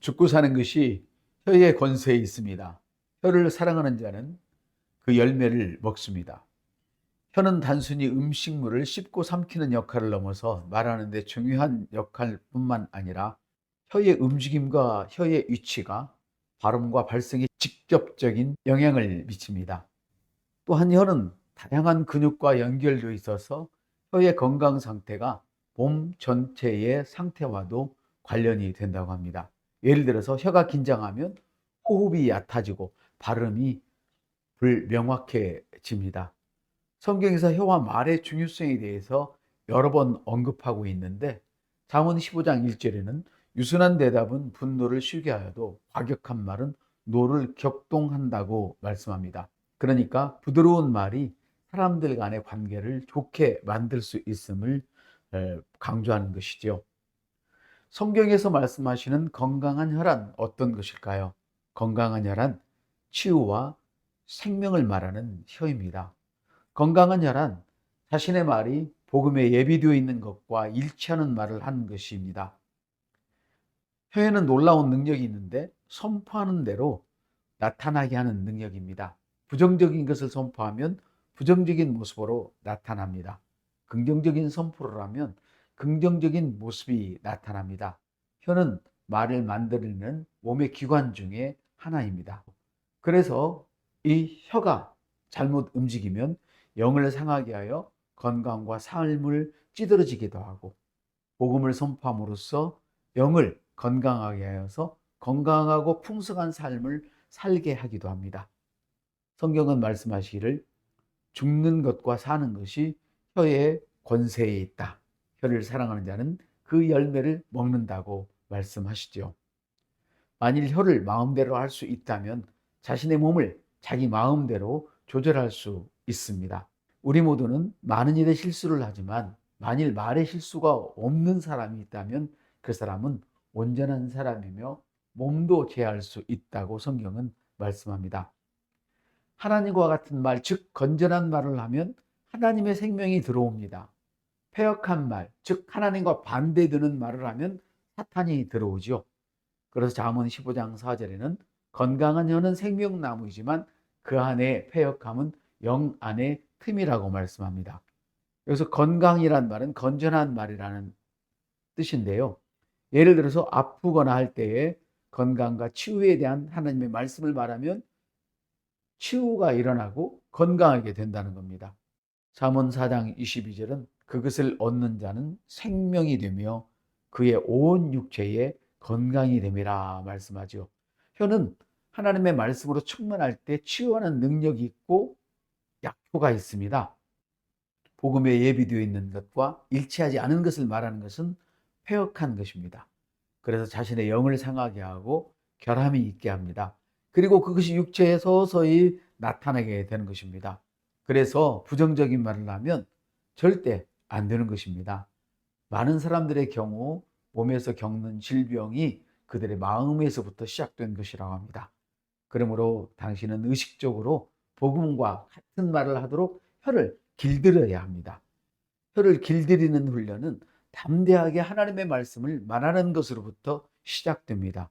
죽고 사는 것이 혀의 권세에 있습니다. 혀를 사랑하는 자는 그 열매를 먹습니다. 혀는 단순히 음식물을 씹고 삼키는 역할을 넘어서 말하는 데 중요한 역할뿐만 아니라 혀의 움직임과 혀의 위치가 발음과 발성에 직접적인 영향을 미칩니다. 또한 혀는 다양한 근육과 연결되어 있어서 혀의 건강 상태가 몸 전체의 상태와도 관련이 된다고 합니다. 예를 들어서 혀가 긴장하면 호흡이 얕아지고 발음이 불명확해집니다. 성경에서 혀와 말의 중요성에 대해서 여러 번 언급하고 있는데 잠언 15장 1절에는 유순한 대답은 분노를 쉬게 하여도 과격한 말은 노를 격동한다고 말씀합니다. 그러니까 부드러운 말이 사람들 간의 관계를 좋게 만들 수 있음을 강조하는 것이죠. 성경에서 말씀하시는 건강한 혈안 어떤 것일까요? 건강한 혈안, 치유와 생명을 말하는 혀입니다. 건강한 혈안, 자신의 말이 복음에 예비되어 있는 것과 일치하는 말을 하는 것입니다. 혀에는 놀라운 능력이 있는데 선포하는 대로 나타나게 하는 능력입니다. 부정적인 것을 선포하면 부정적인 모습으로 나타납니다. 긍정적인 선포를 하면 긍정적인 모습이 나타납니다. 혀는 말을 만들어내는 몸의 기관 중에 하나입니다. 그래서 이 혀가 잘못 움직이면 영을 상하게 하여 건강과 삶을 찌들어지기도 하고 복음을 선포함으로써 영을 건강하게 하여서 건강하고 풍성한 삶을 살게 하기도 합니다. 성경은 말씀하시기를 죽는 것과 사는 것이 혀의 권세에 있다. 혀를 사랑하는 자는 그 열매를 먹는다고 말씀하시죠. 만일 혀를 마음대로 할 수 있다면 자신의 몸을 자기 마음대로 조절할 수 있습니다. 우리 모두는 많은 일에 실수를 하지만 만일 말에 실수가 없는 사람이 있다면 그 사람은 온전한 사람이며 몸도 제할 수 있다고 성경은 말씀합니다. 하나님과 같은 말, 즉 건전한 말을 하면 하나님의 생명이 들어옵니다. 패역한 말, 즉 하나님과 반대되는 말을 하면 사탄이 들어오죠. 그래서 잠언 15장 4절에는 건강한 혀는 생명나무이지만 그 안에 패역함은 영 안의 틈이라고 말씀합니다. 여기서 건강이란 말은 건전한 말이라는 뜻인데요. 예를 들어서 아프거나 할 때에 건강과 치유에 대한 하나님의 말씀을 말하면 치유가 일어나고 건강하게 된다는 겁니다. 잠언 4장 22절은 그것을 얻는 자는 생명이 되며 그의 온 육체에 건강이 됨이라 말씀하죠. 혀는 하나님의 말씀으로 충만할 때 치유하는 능력이 있고 약효가 있습니다. 복음에 예비되어 있는 것과 일치하지 않은 것을 말하는 것은 패역한 것입니다. 그래서 자신의 영을 상하게 하고 결함이 있게 합니다. 그리고 그것이 육체에 서서히 나타나게 되는 것입니다. 그래서 부정적인 말을 하면 절대 안 되는 것입니다. 많은 사람들의 경우 몸에서 겪는 질병이 그들의 마음에서부터 시작된 것이라고 합니다. 그러므로 당신은 의식적으로 복음과 같은 말을 하도록 혀를 길들여야 합니다. 혀를 길들이는 훈련은 담대하게 하나님의 말씀을 말하는 것으로부터 시작됩니다.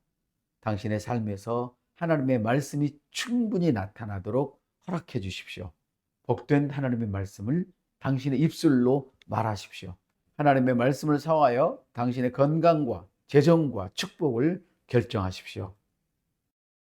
당신의 삶에서 하나님의 말씀이 충분히 나타나도록 허락해 주십시오. 복된 하나님의 말씀을 당신의 입술로 말하십시오. 하나님의 말씀을 사와여 당신의 건강과 재정과 축복을 결정하십시오.